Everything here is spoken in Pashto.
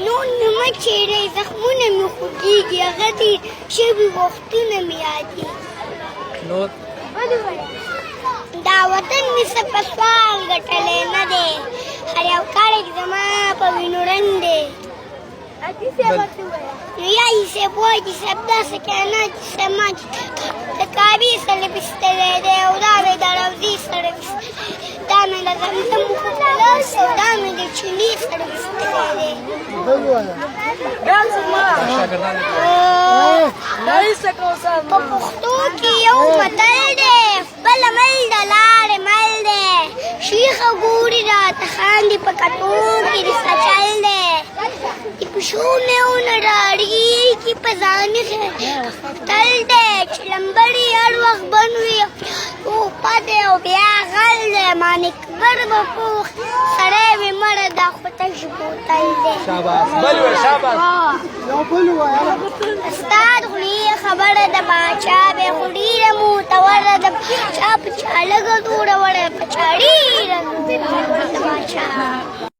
نور مې مه چیرئ زخمونه مې خوږېږي هغه دې شوي وختونه مې یادېږي نور دا وطن مې څه په سوال ګټلی نه دی هر یو کاڼی زما په وینو رنګ دی یایي صاحب وایي چې صاحب داسې کینا چې زما د کعبې سره بستلی دی او دا مې د روضې سره دا مې د زمزم خوږلاس او دا مې د چینې سره بستلی دی په پښتو کې یو متل دی خپل مل د لارې مل دی شیخه ګوري راته خاندي په کتو کې د سچل دی د پښو میونه راړېږي په ځاني تل دی چې لمبړې هر وخت بند وي اوپه دی او بیا غل دی مانکبر به پوخ سړی وي مړه دا خو تش بوتل دی ستا د خولې خبره د باچا بیا خو ډېره معتبره ده چا په چا لږه دوړه وړه په چا ډېره دوړه د باچا